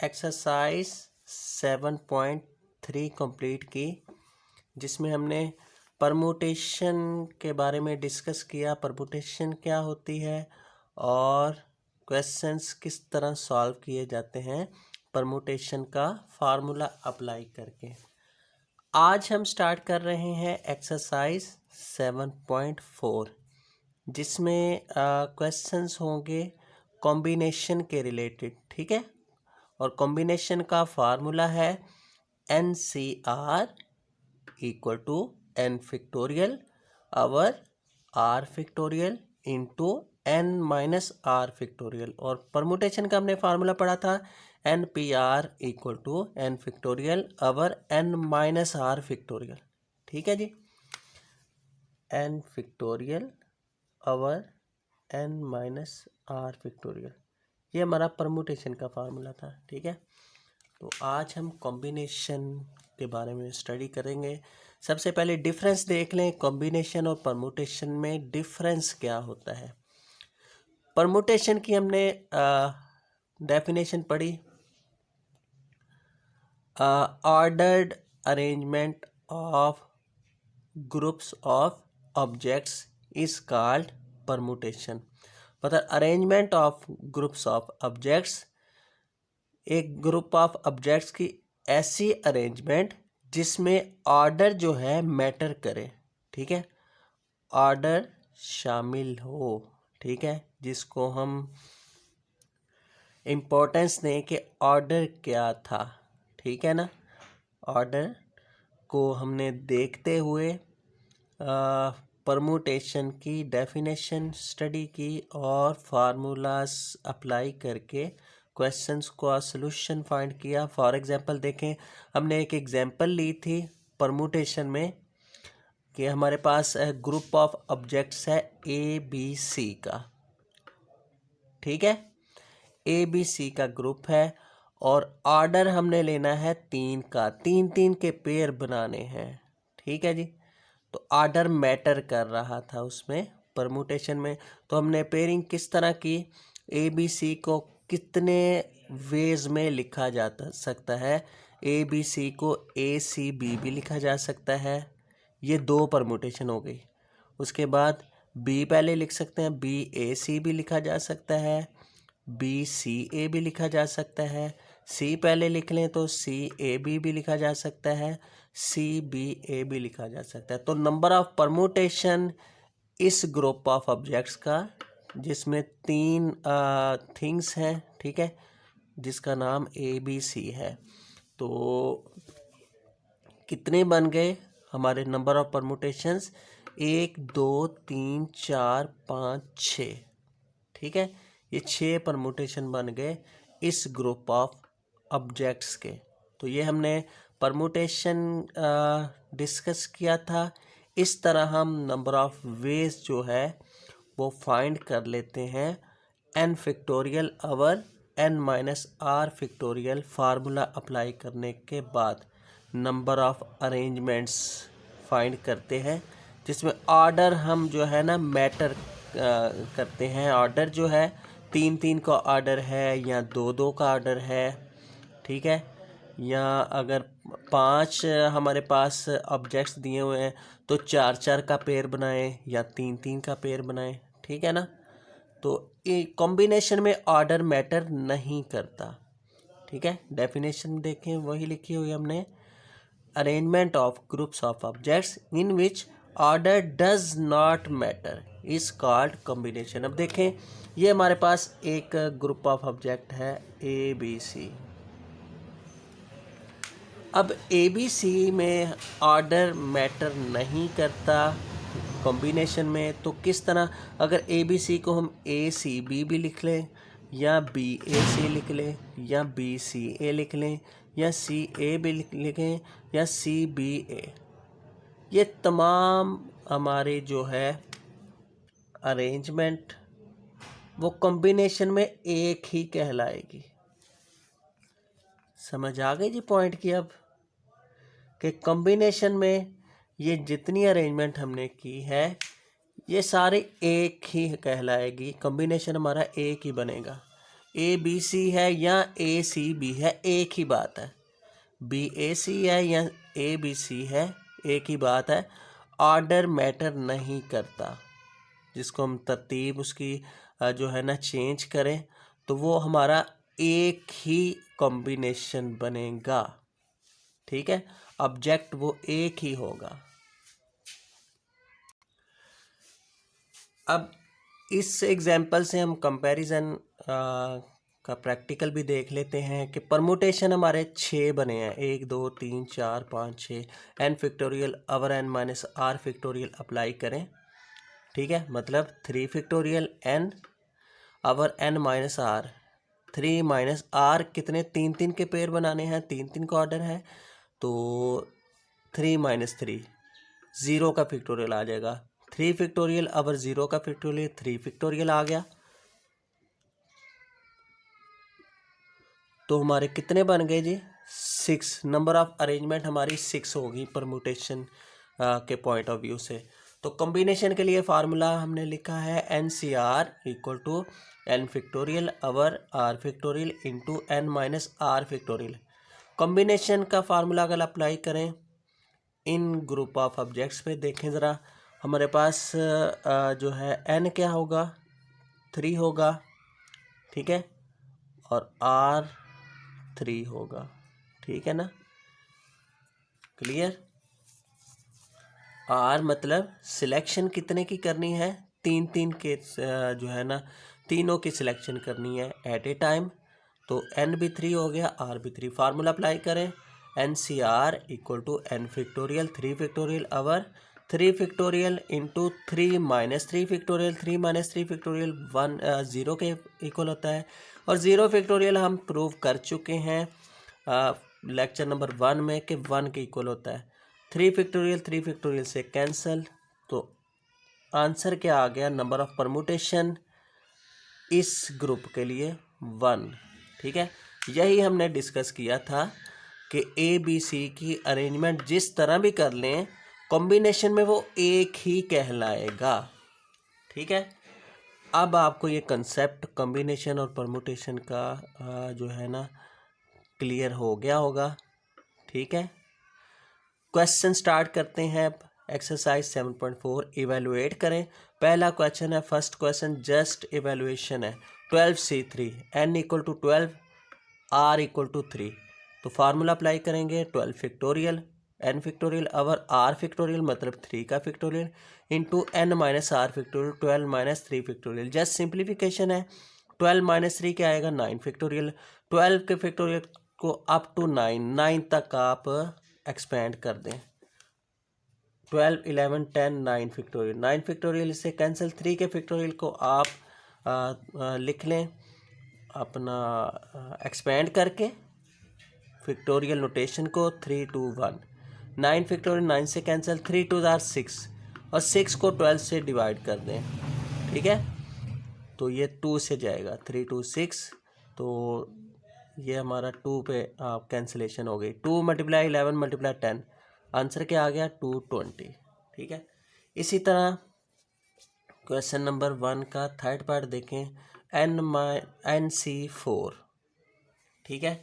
Exercise 7.3 complete की, जिसमें हमने परमुटेशन के बारे में डिस्कस किया। परमुटेशन क्या होती है और क्वेश्चंस किस तरह सॉल्व किए जाते हैं परमुटेशन का फार्मूला अप्लाई करके। आज हम स्टार्ट कर रहे हैं एक्सरसाइज 7.4, जिसमें क्वेश्चंस होंगे कॉम्बिनेशन के रिलेटेड। ठीक है, और कॉम्बिनेशन का फार्मूला है NCR equal to N factorial over R factorial into N minus R factorial. और परमुटेशन का हमने फार्मूला पढ़ा था NPR equal to N factorial over N minus R factorial. ठीक है जी, N factorial over N minus R factorial, ये हमारा परमुटेशन का फार्मूला था। ठीक है, तो आज हम कॉम्बिनेशन के बारे में स्टडी करेंगे। सबसे पहले डिफरेंस देख लें, कॉम्बिनेशन और परमुटेशन में डिफरेंस क्या होता है। परमुटेशन की हमने डेफिनेशन पढ़ी, ordered arrangement of groups of objects is called permutation. मतलब arrangement of groups of objects, एक ग्रुप ऑफ ऑब्जेक्ट्स की ऐसी अरेंजमेंट जिसमें ऑर्डर जो है मैटर करे। ठीक है, ऑर्डर शामिल हो। ठीक है, जिसको हम इम्पोर्टेंस दें कि ऑर्डर क्या था। ठीक है ना, ऑर्डर को हमने देखते हुए परमुटेशन की डेफिनेशन स्टडी की और फार्मूलास अप्लाई करके क्वेश्चंस का सॉल्यूशन फाइंड किया। फॉर एग्जांपल देखें, हमने एक एग्जांपल ली थी परमुटेशन में कि हमारे पास ग्रुप ऑफ ऑब्जेक्ट्स है ABC का। ठीक है, ABC का ग्रुप है और ऑर्डर हमने लेना है 3 का, 3 के पेयर बनाने हैं। ठीक है जी, तो ऑर्डर मैटर कर रहा था उसमें परमुटेशन में। तो हमने पेयरिंग किस तरह की, ABC को कितने वेज में लिखा जा सकता है। ABC को ACB भी लिखा जा सकता है, ये 2 परमुटेशन हो गई। उसके बाद B पहले लिख सकते हैं, BAC भी लिखा जा सकता है, BCA भी लिखा जा सकता है। C पहले लिख लें तो CAB भी लिखा जा सकता है, CBA भी लिखा जा सकता है। तो नंबर ऑफ परमुटेशन इस ग्रुप ऑफ ऑब्जेक्ट्स का, जिसमें 3 थिंग्स हैं। ठीक है, जिसका नाम ABC है। तो कितने बन गए हमारे नंबर ऑफ परमुटेशंस? 1 2 3 4 5 6। ठीक है, ये 6 परमुटेशन बन गए इस ग्रुप ऑफ ऑब्जेक्ट्स के। तो ये हमने परमुटेशन डिस्कस किया था। इस तरह हम नंबर ऑफ वेज जो है वो फाइंड कर लेते हैं N factorial over N minus R factorial formula apply करने के बाद नंबर ऑफ अरेंजमेंट्स फाइंड करते हैं, जिसमें ऑर्डर हम जो है ना मैटर करते हैं। ऑर्डर जो है 3 का ऑर्डर है या 2 का ऑर्डर है। ठीक है, या अगर 5 हमारे पास ऑब्जेक्ट्स दिए हुए हैं तो 4 का पेयर बनाएं या 3 का पेयर बनाएं। ठीक है ना, तो ये कॉम्बिनेशन में ऑर्डर मैटर नहीं करता। ठीक है, डेफिनेशन देखें, वही लिखी हुई हमने, arrangement of groups of objects in which order does not matter is called combination. अब देखें, ये हमारे पास एक ग्रुप ऑफ ऑब्जेक्ट है ABC। अब ABC में ऑर्डर मैटर नहीं करता कॉम्बिनेशन में, तो किस तरह, अगर ABC को हम ACB भी लिख लें या BAC लिख लें या BCA लिख लें या CA भी लिखें या CBA, ये तमाम हमारे जो है अरेंजमेंट वो कॉम्बिनेशन में एक ही कहलाएगी। समझ आ गई जी पॉइंट की। अब कि कॉम्बिनेशन में ये जितनी अरेंजमेंट हमने की है ये सारी एक ही कहलाएगी, कॉम्बिनेशन हमारा एक ही बनेगा। ए बी सी है या ए सी बी है, एक ही बात है। बी ए सी है या ए बी सी है, एक ही बात है। ऑर्डर मैटर नहीं करता। जिसको हम तरतीब उसकी जो है ना चेंज करें तो वो हमारा एक ही कॉम्बिनेशन बनेगा। ठीक है, ऑब्जेक्ट वो एक ही होगा। अब इस एग्जाम्पल से हम कंपैरिजन का प्रैक्टिकल भी देख लेते हैं कि परमुटेशन हमारे 6 बने हैं, 1 2 3 4 5 6। N factorial over n minus r factorial apply करें। ठीक है, मतलब 3 factorial n over n minus r, 3 minus r कितने 3 के पेयर बनाने हैं, 3 का ऑर्डर है तो 3 माइनस 3 0 का फैक्टोरियल आ जाएगा। 3 फैक्टोरियल अवर 0 का फैक्टोरियल 3 फैक्टोरियल आ गया। तो हमारे कितने बन गए जी 6। नंबर ऑफ अरेंजमेंट हमारी 6 होगी परमुटेशन के पॉइंट ऑफ व्यू से। तो कॉम्बिनेशन के लिए फार्मूला हमने लिखा है n c r equal to n factorial over r factorial into n minus r factorial. Combination का फार्मूला अगर अप्लाई करें इन ग्रुप ऑफ ऑब्जेक्ट्स पे, देखें ज़रा हमारे पास जो है एन क्या होगा 3 होगा। ठीक है, और आर 3 होगा। ठीक है ना, क्लियर। आर मतलब सिलेक्शन कितने की करनी है, 3 के जो है ना तीनों की सिलेक्शन करनी है एट ए टाइम। तो एन भी 3 हो गया, आर भी 3। फार्मूला अप्लाई करें n c r equal to n factorial 3 factorial over 3 factorial into 3 minus 3 factorial 3 minus 3 factorial 1 0 के इक्वल होता है। और 0 फैक्टोरियल हम प्रूव कर चुके हैं लेक्चर नंबर 1 में कि 1 के इक्वल होता है। 3 फैक्टोरियल से कैंसल, तो आंसर क्या आ गया, नंबर ऑफ परमुटेशन इस ग्रुप के लिए 1। ठीक है, यही हमने डिस्कस किया था कि ए बी सी की अरेंजमेंट जिस तरह भी कर लें कॉम्बिनेशन में वो एक ही कहलाएगा। ठीक है, अब आपको ये कंसेप्ट कॉम्बिनेशन और परमुटेशन का जो है ना क्लियर हो गया होगा। ठीक है, क्वेश्चन स्टार्ट करते हैं। एक्सरसाइज 7.4 इवेलुएट करें। पहला क्वेश्चन है, फर्स्ट क्वेश्चन जस्ट इवेलुएशन है। 12C3 n equal to 12 r equal to 3। तो फार्मूला अप्लाई करेंगे 12 factorial n factorial over r factorial मतलब 3 का factorial into n minus r factorial 12 minus 3 factorial. Just simplification है, 12 minus 3 क्या आएगा 9 factorial. 12 के factorial को अप टू 9 तक आप एक्सपेंड कर दें। 12 11 10 9 फैक्टोरियल, 9 फैक्टोरियल से कैंसिल। 3 के फैक्टोरियल को आप लिख लें अपना एक्सपेंड करके फैक्टोरियल नोटेशन को 3 2 1। 9 फैक्टोरियल 9 से कैंसिल, 3 2 आर 6 और 6 को 12 से डिवाइड कर दें। ठीक है, तो ये 2 से जाएगा 3 2 6। तो ये हमारा 2 पे कैंसिलेशन हो गई। 2 मल्टीप्लाई 11 मल्टीप्लाई 10, आंसर क्या आ गया 220। ठीक है, इसी तरह क्वेश्चन नंबर 1 का थर्ड पार्ट देखें। NC4। ठीक है,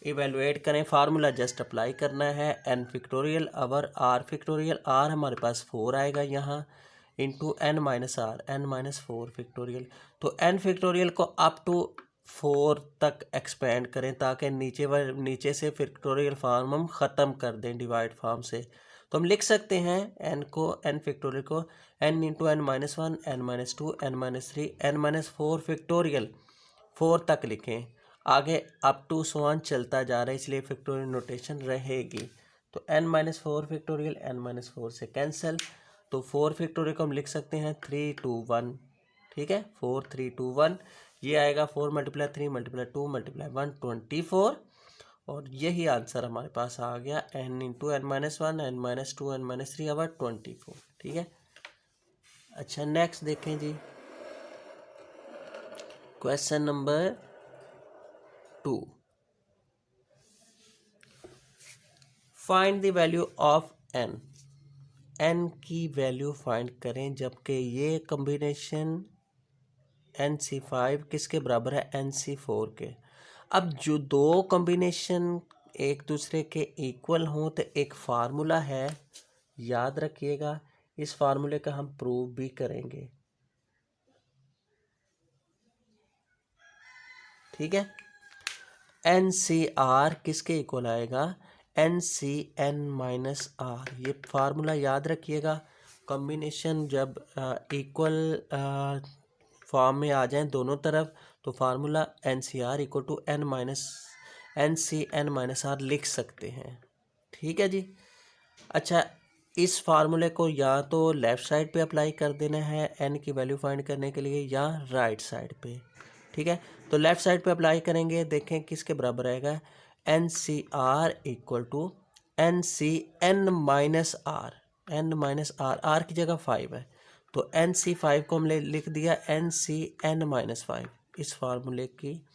इवेलुएट करें। फार्मूला जस्ट अप्लाई करना है n factorial over r factorial. r हमारे पास 4 आएगा यहाँ into n minus r n minus 4 factorial. तो n फैक्टोरियल को अप टू 4 तक एक्सपेंड करें ताकि नीचे से फैक्टोरियल फार्म हम ख़त्म कर दें डिवाइड फार्म से। तो हम लिख सकते हैं n को n फैक्टोरियल को n into n minus 1 n minus 2 n minus 3 n minus 4 factorial 4 तक लिखें। आगे अप टू सोन चलता जा रहा है इसलिए फैक्टोरियल नोटेशन रहेगी। तो n minus 4 factorial n minus 4 से कैंसिल। तो 4 फैक्टोरियल को हम लिख सकते हैं 3 2 1। ठीक है, 4 3 2 1 ये आएगा 4 मल्टीप्लाई 3 मल्टीप्लाई 2 मल्टीप्लाई 1 24। और यही आंसर हमारे पास आ गया n into n minus 1 n minus 2 n minus 3 over 24। ठीक है, अच्छा नेक्स्ट देखें जी question number 2। Find the value of n की वैल्यू फाइंड करें जबकि ये कॉम्बिनेशन NC5 किसके बराबर है NC4 के। अब जो दो कॉम्बिनेशन एक दूसरे के इक्वल हों तो एक फार्मूला है, याद रखिएगा, इस फार्मूले का हम प्रूव भी करेंगे, ठीक है। NCR किसके इक्वल आएगा NCN-R, ये फार्मूला याद रखिएगा। कॉम्बिनेशन जब इक्वल फॉर्म में आ जाएं दोनों तरफ तो formula NCR equal to NCN-R लिख सकते हैं, ठीक है जी। अच्छा, इस फार्मूले को या तो लेफ़्ट साइड पे अप्लाई कर देना है n की वैल्यू फाइंड करने के लिए, या राइट साइड पे, ठीक है। तो लेफ़्ट साइड पे अप्लाई करेंगे, देखें किसके बराबर आएगा NCR equal to NCN-R, n-R की जगह 5 है तो NC5 को हमने लिख दिया NCN-5 इस फार्मूले की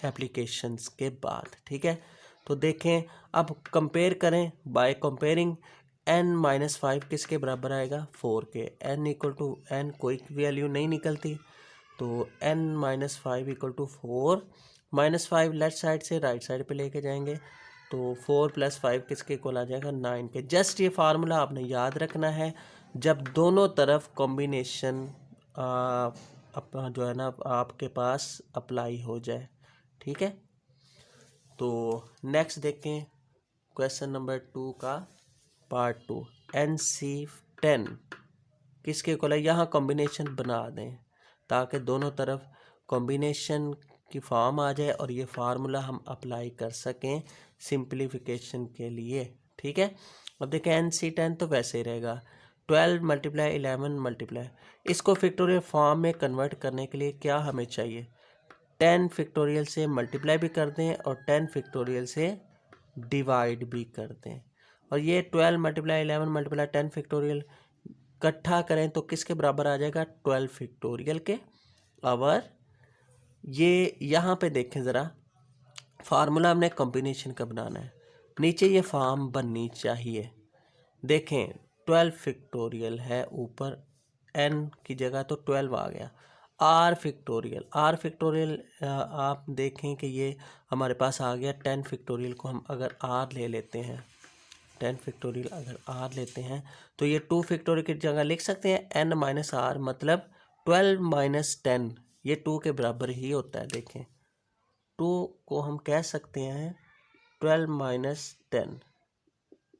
एप्लीकेशंस के बाद, ठीक है। तो देखें, अब कंपेयर करें, बाय कंपेयरिंग n-5 किसके बराबर आएगा 4 के। n इक्वल टू n कोई वैल्यू नहीं निकलती तो n-5 equal to 4, -5 left side से राइट साइड पे लेके जाएंगे तो 4 + 5 किसके इक्वल आ जाएगा 9 के। जस्ट ये फार्मूला आपने याद रखना है जब दोनों तरफ कॉम्बिनेशन जो है ना आपके पास अप्लाई हो जाए, ठीक है। तो नेक्स्ट देखें क्वेश्चन नंबर 2 का पार्ट 2, NC10 किसके इक्वल है। यहाँ कॉम्बिनेशन बना दें ताकि दोनों तरफ कॉम्बिनेशन की फॉर्म आ जाए और ये फार्मूला हम अप्लाई कर सकें सिंप्लीफिकेशन के लिए, ठीक है। अब देखें NC10 तो वैसे ही रहेगा 12 × 11 × इसको फैक्टोरियल फॉर्म में कन्वर्ट करने के लिए क्या हमें चाहिए 10 फैक्टोरियल से मल्टीप्लाई भी कर दें और 10 फैक्टोरियल से डिवाइड भी कर दें। और ये 12 × 11 × 10 फैक्टोरियल इकट्ठा करें तो किसके बराबर आ जाएगा 12 फैक्टोरियल के। और ये यहाँ पे देखें ज़रा, फार्मूला हमने कॉम्बिनेशन का बनाना है, नीचे ये फॉर्म बननी चाहिए। देखें 12 फैक्टोरियल है, ऊपर n की जगह तो 12 आ गया। r फैक्टोरियल आप देखें कि ये हमारे पास आ गया 10 फैक्टोरियल को हम अगर r ले लेते हैं, 10 फैक्टोरियल अगर r लेते हैं तो ये 2 फैक्टोरियल की जगह लिख सकते हैं n - r, मतलब 12 - 10 ये 2 के बराबर ही होता है। देखें 2 को हम कह सकते हैं 12 - 10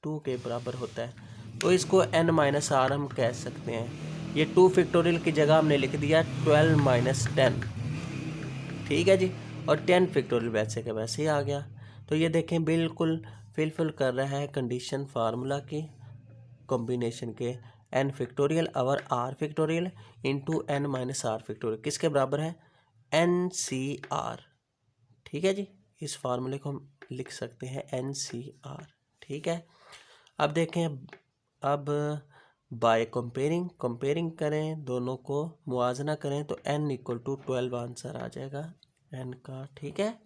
2 के बराबर होता है, तो इसको n - r हम कह सकते हैं। ये 2 फैक्टोरियल की जगह हमने लिख दिया 12 - 10, ठीक है जी। और 10 फैक्टोरियल वैसे का वैसे ही आ गया। तो ये देखें बिल्कुल फिलफिल कर रहा है कंडीशन फार्मूला की कॉम्बिनेशन के n फैक्टोरियल और r factorial into n - r factorial किसके बराबर है NCR, ठीक है जी। इस फार्मूले को हम लिख सकते हैं NCR, ठीक है। अब देखें, अब बाय कंपेयरिंग करें, दोनों को मुआजना करें तो n इक्वल टू 12 आंसर आ जाएगा n का, ठीक है।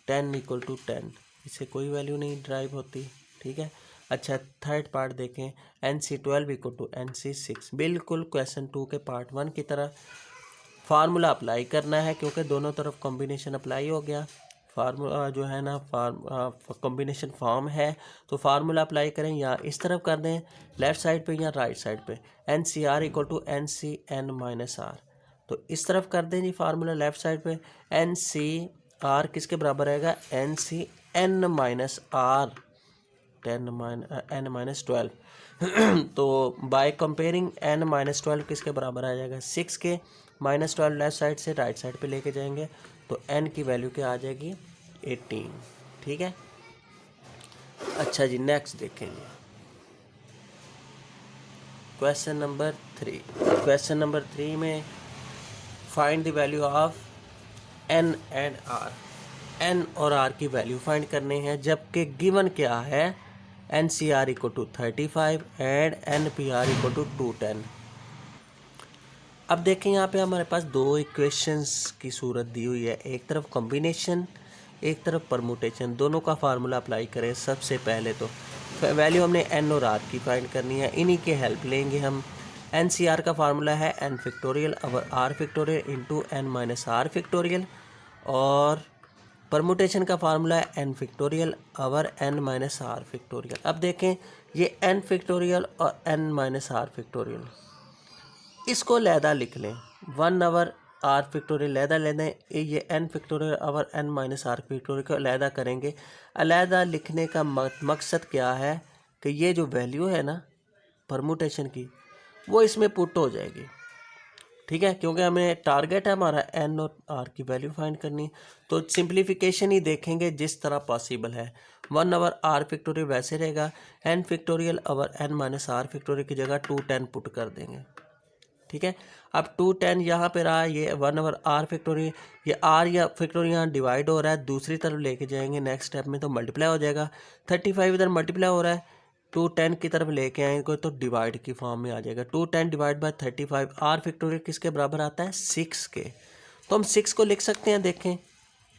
10 इक्वल टू 10, इससे कोई वैल्यू नहीं ड्राइव होती, ठीक है। अच्छा, थर्ड पार्ट देखें NC12 इक्वल टू NC6, बिल्कुल क्वेश्चन 2 के पार्ट 1 की तरह फार्मूला अप्लाई करना है क्योंकि दोनों तरफ कॉम्बिनेशन अप्लाई हो गया। फार्मूला जो है ना कॉम्बिनेशन फॉर्म है तो फार्मूला अप्लाई करें, या इस तरफ कर दें लेफ़्ट साइड पे या राइट साइड पे NCR equal to NCN - R, तो इस तरफ कर दें जी फार्मूला लेफ़्ट साइड पे। NCR किसके बराबर आएगा NCN - R, n-12 तो बाय कंपेयरिंग n - 12 किसके बराबर आ जाएगा 6 के। -12 लेफ्ट साइड से राइट साइड पे लेके जाएंगे तो n की वैल्यू क्या आ जाएगी 18, ठीक है। अच्छा जी, नेक्स्ट देखेंगे क्वेश्चन नंबर 3। क्वेश्चन नंबर 3 में find the value of n and r, n और r की वैल्यू फाइंड करने हैं, जबकि गिवन क्या है NCR equal to 35 and NPR equal to 210। अब देखें यहाँ पे हमारे पास दो इक्वेशंस की सूरत दी हुई है, एक तरफ कॉम्बिनेशन एक तरफ परमुटेशन, दोनों का फार्मूला अप्लाई करें। सबसे पहले तो वैल्यू हमने n और r की फाइंड करनी है, इन्हीं के हेल्प लेंगे हम NCR का फार्मूला है n factorial over r factorial into n minus r factorial, और परमुटेशन का फार्मूला है n factorial over n minus r factorial. अब देखें ये n फैक्टोरियल और n माइनस r फैक्टोरियल, इसको लहदा लिख लें, 1 ओवर r फैक्टोरियल लहदा ले दें, ये n factorial over n minus r factorial को लहदा करेंगे। अलहदा लिखने का मकसद क्या है कि ये जो वैल्यू है ना परमुटेशन की वो इसमें पुट हो जाएगी, ठीक है, क्योंकि हमें टारगेट है हमारा n और r की वैल्यू फाइंड करनी। तो सिंप्लीफिकेशन ही देखेंगे जिस तरह पॉसिबल है। 1 ओवर r फैक्टोरियल वैसे रहेगा, n factorial over n minus r factorial की जगह 210 पुट कर देंगे, ठीक है। अब 210 यहाँ पे रहा, ये 1 ओवर r फैक्टोरियल, ये r या फैक्टोरियल यहाँ डिवाइड हो रहा है, दूसरी तरफ लेके जाएंगे नेक्स्ट स्टेप में तो मल्टीप्लाई हो जाएगा। 35 इधर मल्टीप्लाई हो रहा है, 210 की तरफ लेके आएंगे तो डिवाइड की फॉर्म में आ जाएगा। 210 डिवाइड बाय 35, r फैक्टोरियल किसके बराबर आता है 6 के, तो हम 6 को लिख सकते हैं, देखें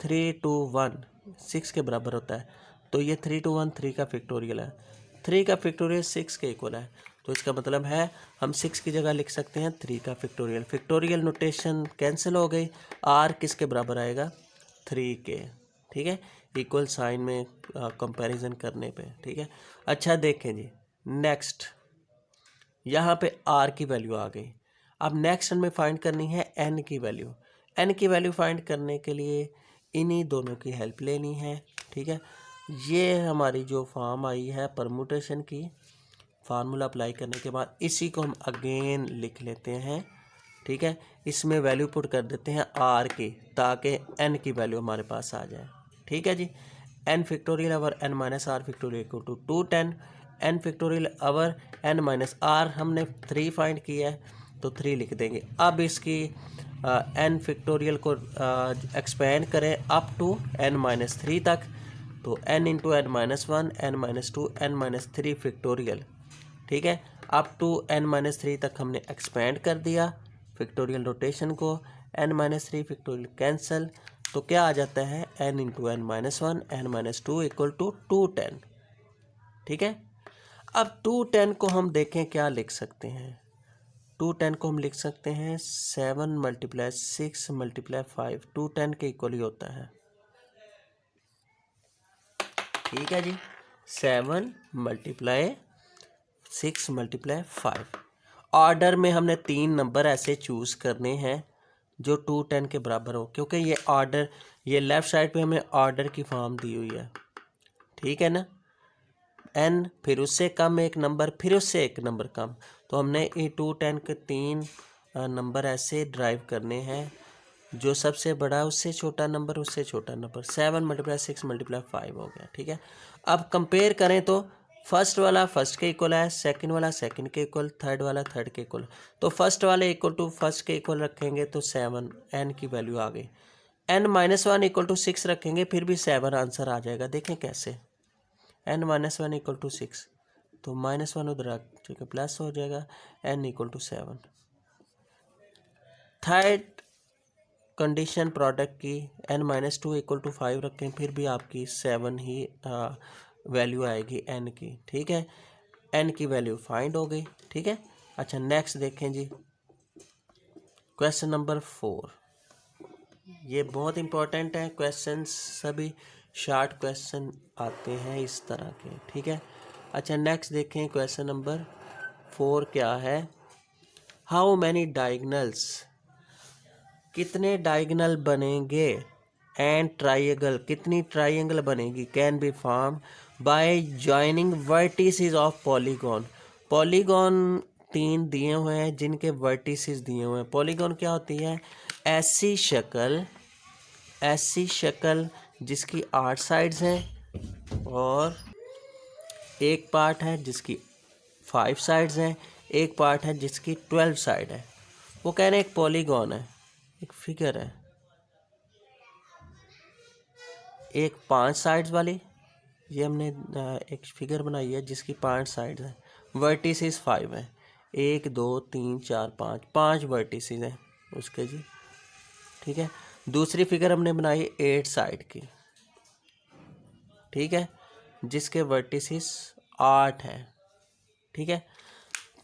3 2 1 6 के बराबर होता है, तो ये 3 2 1 3 का फैक्टोरियल है, 3 का फैक्टोरियल 6 के इक्वल है, तो इसका मतलब है हम 6 की जगह लिख सकते हैं 3 का फैक्टोरियल। फैक्टोरियल नोटेशन कैंसिल हो गई, r किसके बराबर आएगा 3 के, ठीक है, इक्वल साइन में कंपैरिजन करने पे, ठीक है। अच्छा देखें जी, नेक्स्ट यहाँ पे r की वैल्यू आ गई। अब नेक्स्ट हमें फाइंड करनी है n की वैल्यू। n की वैल्यू फाइंड करने के लिए इन्हीं दोनों की हेल्प लेनी है, ठीक है। ये हमारी जो फॉर्म आई है परमुटेशन की, फार्मूला अप्लाई करने के बाद इसी को हम अगेन लिख लेते हैं, ठीक है। इसमें वैल्यू पुट कर देते हैं r की, ताकि n की वैल्यू हमारे पास आ जाए, ठीक है जी। n factorial over n minus r factorial equal to 210, n factorial over n minus r हमने 3 फाइंड किया है तो 3 लिख देंगे। अब इसकी n फैक्टोरियल को एक्सपेंड करें अप टू n माइनस 3 तक, तो n into n minus 1 n minus 2 n minus 3 factorial, ठीक है। अप टू n माइनस 3 तक हमने एक्सपेंड कर दिया फैक्टोरियल रोटेशन को, n माइनस 3 फैक्टोरियल कैंसिल, तो क्या आ जाता है n into n minus 1 n minus 2 equal to 210, ठीक है। अब 210 को हम देखें क्या लिख सकते हैं, 210 को हम लिख सकते हैं 7 मल्टीप्लाई 6 मल्टीप्लाई 5, 210 के इक्वल ही होता है, ठीक है जी। 7 मल्टीप्लाई 6 मल्टीप्लाई 5, ऑर्डर में हमने 3 नंबर ऐसे चूज़ करने हैं जो 210 के बराबर हो, क्योंकि ये ऑर्डर, ये लेफ़्ट साइड पे हमें ऑर्डर की फॉर्म दी हुई है, ठीक है ना। n फिर उससे कम एक नंबर, फिर उससे एक नंबर कम, तो हमने ये 210 के 3 नंबर ऐसे ड्राइव करने हैं, जो सबसे बड़ा उससे छोटा नंबर, उससे छोटा नंबर। 7 मल्टीप्लाई 6 मल्टीप्लाई 5 हो गया, ठीक है। अब कंपेयर करें तो फर्स्ट वाला फर्स्ट के इक्वल है, सेकंड वाला सेकंड के इक्वल, थर्ड वाला थर्ड के इक्वल, तो फर्स्ट वाले इक्वल टू फर्स्ट के इक्वल रखेंगे तो 7, n की वैल्यू आ गई। n माइनस 1 इक्वल टू 6 रखेंगे फिर भी 7 आंसर आ जाएगा, देखें कैसे, n माइनस 1 इक्वल टू 6, तो माइनस 1 उधर ठीक है प्लस हो जाएगा, n equal to 7। Third condition product की n माइनस 2 इक्वल टू 5 रखें फिर भी आपकी 7 ही वैल्यू आएगी n की, ठीक है। n की वैल्यू फाइंड हो गई, ठीक है। अच्छा नेक्स्ट देखें जी, क्वेश्चन नंबर 4, ये बहुत इंपॉर्टेंट है क्वेश्चन, सभी शॉर्ट क्वेश्चन आते हैं इस तरह के, ठीक है। अच्छा नेक्स्ट देखें क्वेश्चन नंबर 4 क्या है, हाउ मैनी डायगनल्स, कितने डायगनल बनेंगे, एंड ट्राइंगल, कितनी ट्राइंगल बनेगी, can be form by joining vertices of polygon. Polygon 3 दिए हुए हैं जिनके वर्टिसेस दिए हुए हैं। पॉलीगॉन क्या होती है, ऐसी शक्ल जिसकी 8 साइड्स हैं और एक पार्ट है जिसकी 5 साइड्स हैं, एक पार्ट है जिसकी 12 साइड है, वो कह रहे हैं एक पॉलीगॉन है, एक फिगर है, एक 5 साइड्स वाली, ये हमने एक फिगर बनाई है जिसकी 5 साइड्स हैं, वर्टिसेस 5 हैं, 1 2 3 4 5, 5 वर्टिसेस हैं उसके जी, ठीक है। दूसरी फिगर हमने बनाई 8 साइड की, ठीक है, जिसके वर्टिसेस 8 हैं, ठीक है।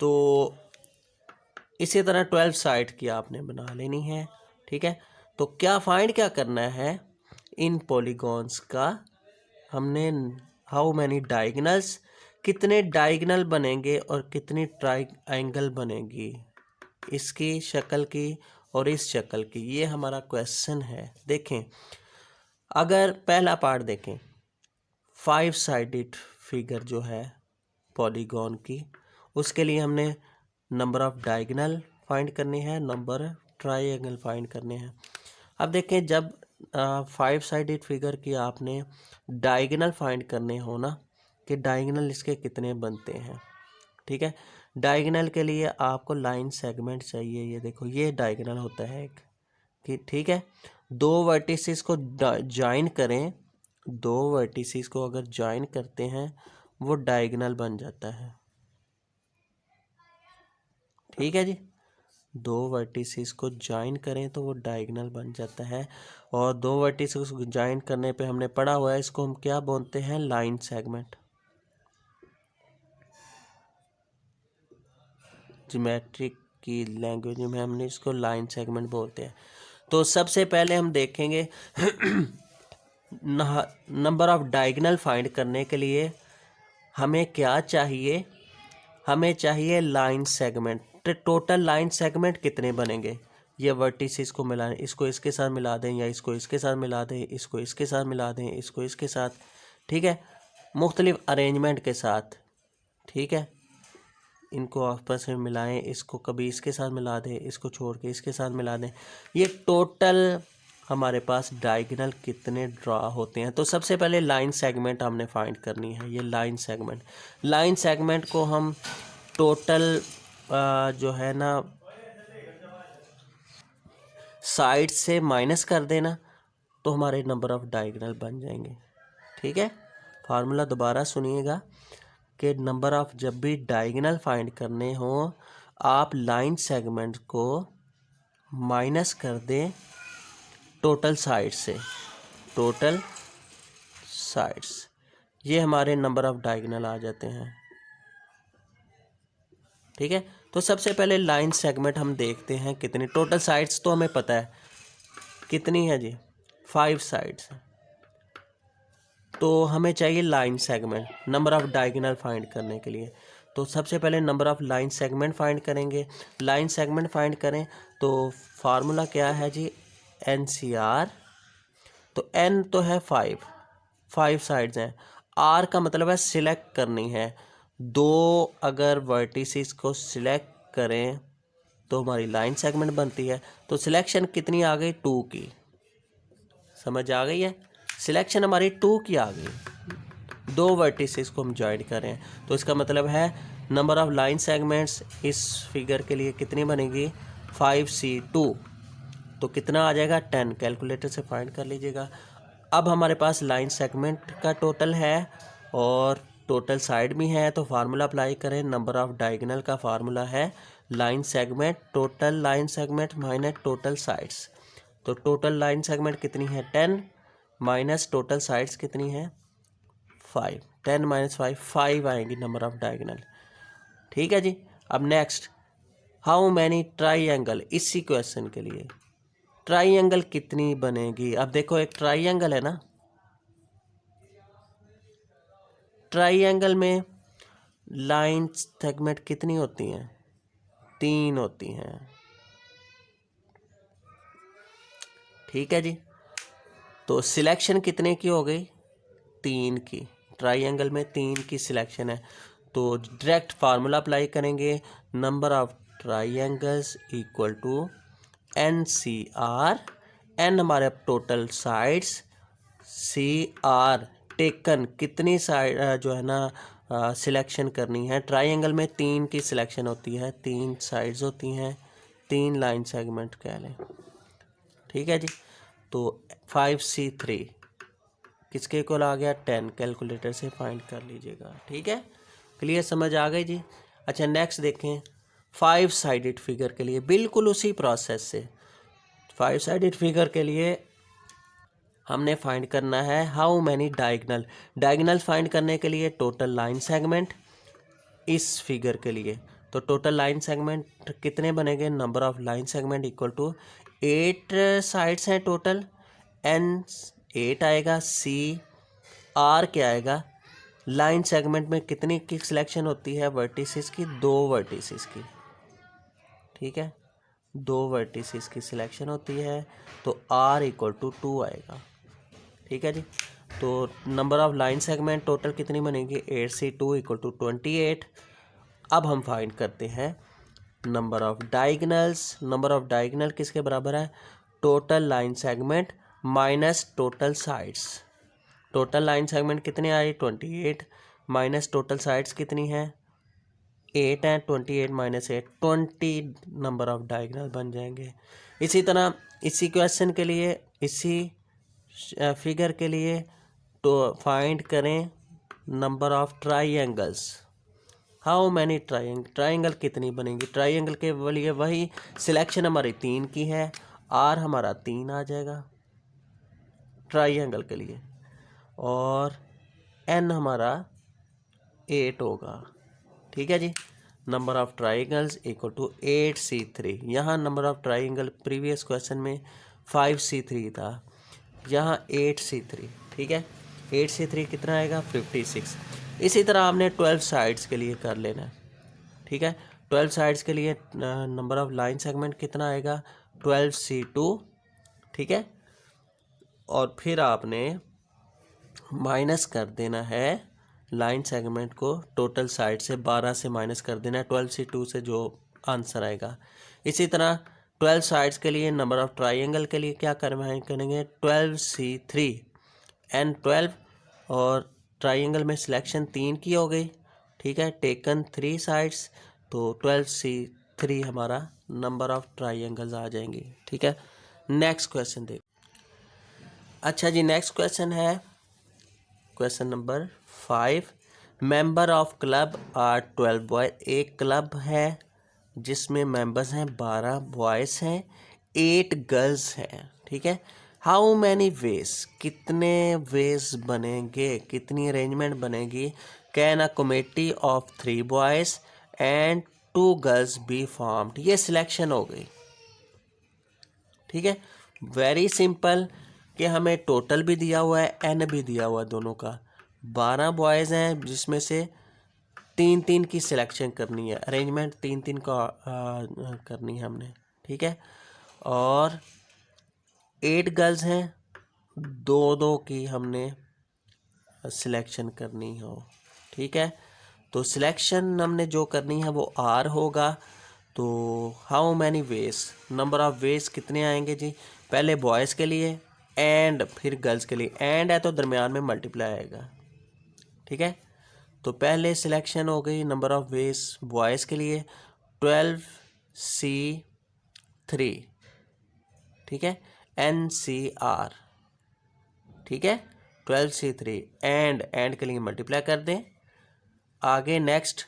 तो इसी तरह 12 साइड की आपने बना लेनी है। ठीक है, तो क्या फाइंड क्या करना है इन पॉलीगॉन्स का, हमने हाउ मैनी डायगनल्स, कितने डायगनल बनेंगे और कितनी ट्राइंगल बनेगी इसकी शक्ल की और इस शक्ल की, ये हमारा क्वेश्चन है। देखें, अगर पहला पार्ट देखें, 5 साइडेड फिगर जो है पॉलीगॉन की, उसके लिए हमने नंबर ऑफ डायगनल फाइंड करने हैं, नंबर ट्राइंगल फाइंड करने हैं। अब देखें, जब 5 साइडेड फिगर की आपने डायगनल फाइंड करने हो ना, कि डायगनल इसके कितने बनते हैं। ठीक है, डायगनल के लिए आपको लाइन सेगमेंट चाहिए। ये देखो, ये डायगनल होता है एक, कि ठीक है, दो वर्टिसेस को ज्वाइन करें, दो वर्टिसेस को अगर ज्वाइन करते हैं वो डायगनल बन जाता है। ठीक है जी, दो वर्टिसेस को ज्वाइन करें तो वो डायगनल बन जाता है। और दो वर्टिसेस को ज्वाइन करने पे हमने पढ़ा हुआ है, इसको हम क्या बोलते हैं, लाइन सेगमेंट। ज्योमेट्रिक की लैंग्वेज में हमने इसको लाइन सेगमेंट बोलते हैं। तो सबसे पहले हम देखेंगे नंबर ऑफ डायगनल फाइंड करने के लिए हमें क्या चाहिए, हमें चाहिए line segment. Total line segment कितने बनेंगे, ये वर्टिसेस को मिलाएं, इसको इसके साथ मिला दें या इसको इसके साथ मिला दें, इसको इसके साथ मिला दें, इसको इसके साथ। ठीक है, मुख्तलिफ अरेंजमेंट के साथ। ठीक है, इनको आपस में मिलाएं, इसको कभी इसके साथ मिला दें, इसको छोड़ के इसके साथ मिला दें। ये टोटल हमारे पास डायगोनल कितने ड्रा होते हैं। तो सबसे पहले लाइन सेगमेंट हमने फाइंड करनी है। ये लाइन सेगमेंट को हम टोटल जो है ना साइड से माइनस कर देना, तो हमारे नंबर ऑफ डायगोनल बन जाएंगे। ठीक है, फार्मूला दोबारा सुनिएगा कि नंबर ऑफ, जब भी डायगोनल फाइंड करने हो आप लाइन सेगमेंट को माइनस कर दें टोटल साइड से, टोटल साइड्स, ये हमारे नंबर ऑफ डायगोनल आ जाते हैं। ठीक है, तो सबसे पहले लाइन सेगमेंट हम देखते हैं कितनी, टोटल साइड्स तो हमें पता है कितनी है जी, 5 साइड्स। तो हमें चाहिए line segment number of diagonal find करने के लिए। तो सबसे पहले number of line segment find करेंगे। लाइन सेगमेंट फाइंड करें तो फार्मूला क्या है जी, NCR। तो N तो है 5 साइड्स हैं, R का मतलब है सिलेक्ट करनी है। दो अगर वर्टिसेस को सिलेक्ट करें तो हमारी लाइन सेगमेंट बनती है। तो सिलेक्शन कितनी आ गई, 2 की, समझ आ गई है, सिलेक्शन हमारी 2 की आ गई। दो वर्टिसेस को हम ज्वाइन करें तो इसका मतलब है नंबर ऑफ लाइन सेगमेंट्स इस फिगर के लिए कितनी बनेगी, 5C2। तो कितना आ जाएगा, 10। कैलकुलेटर से फाइंड कर लीजिएगा। अब हमारे पास लाइन सेगमेंट का टोटल है और टोटल साइड भी है, तो फार्मूला अप्लाई करें। नंबर ऑफ डायगोनल का फार्मूला है line segment, total line segment minus total sides. तो टोटल लाइन सेगमेंट कितनी है, 10 माइनस टोटल साइड्स कितनी है, 5। 10 माइनस 5 आएंगी नंबर ऑफ डायगोनल। ठीक है जी, अब नेक्स्ट, हाउ मैनी ट्राइंगल, इसी क्वेश्चन के लिए ट्राइंगल कितनी बनेगी। अब देखो, एक ट्राइंगल है ना, ट्राइंगल में लाइन सेगमेंट कितनी होती हैं, 3 होती हैं। ठीक है जी, तो सिलेक्शन कितने की हो गई, 3 की। ट्राइंगल में 3 की सिलेक्शन है, तो डायरेक्ट फार्मूला अप्लाई करेंगे। Number of triangles equal to NCR, N हमारे टोटल साइड्स, CR टेकन, कितनी साइड जो है ना सिलेक्शन करनी है। ट्राइंगल में 3 की सिलेक्शन होती है, 3 साइड्स होती हैं, 3 लाइन सेगमेंट कह लें। ठीक है जी, तो 5C3 किसके इक्वल आ गया, 10। कैलकुलेटर से फाइंड कर लीजिएगा। ठीक है, क्लियर, समझ आ गई जी। अच्छा, नेक्स्ट देखें, 5 साइडेड फिगर के लिए बिल्कुल उसी प्रोसेस से, 5 साइडेड फिगर के लिए हमने फाइंड करना है how many diagonal. Diagonal find करने के लिए टोटल लाइन सेगमेंट इस फिगर के लिए, तो टोटल लाइन सेगमेंट कितने बनेंगे, number of line segment equal to 8 sides हैं टोटल, एन 8 आएगा, सी आर क्या आएगा, लाइन सेगमेंट में कितनी की सिलेक्शन होती है, वर्टिसेस की, 2 वर्टिसेस की, ठीक है, 2 वर्टिसेस की सिलेक्शन होती है, तो आर इक्वल टू 2 आएगा, ठीक है जी। तो number of line segment total कितनी बनेगी, 8C2 इक्वल टू 28। अब हम फाइंड करते हैं number of diagonals. Number of diagonal किसके बराबर है, total line segment minus total sides. Total line segment कितने आई, 28 माइनस टोटल साइड्स कितनी है, 8 है, 28 माइनस 8, 20 नंबर ऑफ डायगनल बन जाएंगे। इसी तरह इसी क्वेश्चन के लिए, इसी फिगर के लिए तो फाइंड करें number of triangles. How many triangle कितनी बनेंगी, ट्राइएंगल के लिए वही सिलेक्शन हमारी 3 की है, आर हमारा 3 आ जाएगा ट्राइएंगल के लिए, और एन हमारा 8 होगा, ठीक है जी। Number of triangles equal to 8C3। यहाँ number of triangle previous question में 5C3 था, यहाँ 8C3, ठीक है। 8C3 कितना आएगा, 56। इसी तरह आपने 12 साइड्स के लिए कर लेना, ठीक है। 12 साइड्स के लिए नंबर ऑफ लाइन सेगमेंट कितना आएगा, 12C2, ठीक है। और फिर आपने माइनस कर देना है लाइन सेगमेंट को टोटल साइड से, 12 से माइनस कर देना है 12C2 से, जो आंसर आएगा। इसी तरह 12 साइड्स के लिए नंबर ऑफ ट्राइंगल के लिए क्या करेंगे, 12C3 एंड 12, और ट्राइंगल में सिलेक्शन 3 की हो गई, ठीक है, टेकन 3 साइड्स, तो 12C3 हमारा नंबर ऑफ ट्राइंगल्स आ जाएंगे, ठीक है। नेक्स्ट क्वेश्चन देख। अच्छा जी, नेक्स्ट क्वेश्चन है question number 5। Member of club are 12 boy. एक क्लब है जिसमें मेंबर्स हैं 12 बॉयज़ हैं, 8 गर्ल्स हैं, ठीक है। हाउ मैनी वेज, कितने वेज बनेंगे, कितनी अरेंजमेंट बनेगी, can a committee of 3 boys and 2 girls be formed. ये सिलेक्शन हो गई, ठीक है। वेरी सिंपल कि हमें टोटल भी दिया हुआ है, एन भी दिया हुआ है, दोनों का 12 बॉयज़ हैं जिसमें से 3-3 की सिलेक्शन करनी है, अरेंजमेंट 3-3 का करनी है हमने, ठीक है। और 8 गर्ल्स हैं, 2-2 की हमने सिलेक्शन करनी हो, ठीक है। तो सिलेक्शन हमने जो करनी है वो आर होगा। तो how many ways, number of ways कितने आएंगे जी, पहले बॉयज़ के लिए एंड फिर गर्ल्स के लिए, एंड है तो दरमियान में मल्टीप्लाई आएगा, ठीक है। तो पहले सिलेक्शन हो गई नंबर ऑफ वेज बॉयज़ के लिए 12C3, ठीक है, NCR, ठीक है, 12C3 एंड के लिए मल्टीप्लाई कर दें। आगे नेक्स्ट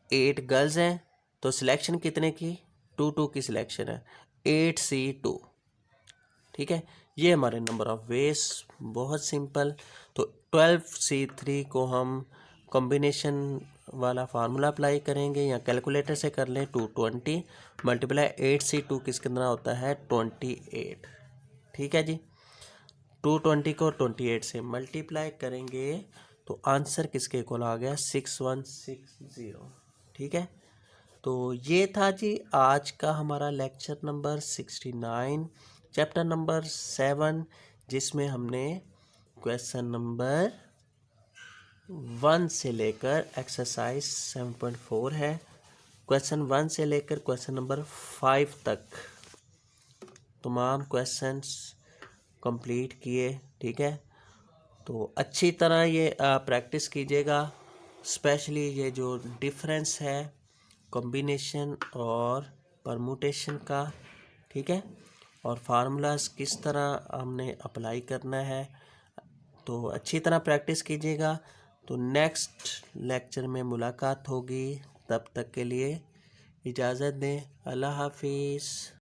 8 गर्ल्स हैं, तो सिलेक्शन कितने की, 2-2 की सिलेक्शन है, 8C2, ठीक है। ये हमारे नंबर ऑफ वेज, बहुत सिंपल। तो 12C3 को हम कॉम्बिनेशन वाला फार्मूला अप्लाई करेंगे या कैलकुलेटर से कर लें, 220 मल्टीप्लाई 8C2 कितना होता है, 28, ठीक है जी। 220 को 28 से मल्टीप्लाई करेंगे तो आंसर किसके इक्वल आ गया, 6160, ठीक है। तो ये था जी आज का हमारा लेक्चर नंबर 69, चैप्टर नंबर 7, जिसमें हमने क्वेश्चन नंबर 1 से लेकर एक्सरसाइज 7.4 है, क्वेश्चन 1 से लेकर क्वेश्चन नंबर 5 तक तमाम क्वेश्चंस कंप्लीट किए, ठीक है। तो अच्छी तरह ये प्रैक्टिस कीजिएगा, स्पेशली ये जो डिफरेंस है कॉम्बिनेशन और परमुटेशन का, ठीक है, और फार्मूलाज किस तरह हमने अप्लाई करना है, तो अच्छी तरह प्रैक्टिस कीजिएगा। तो नेक्स्ट लेक्चर में मुलाकात होगी, तब तक के लिए इजाज़त दें, अल्लाह हाफिज़।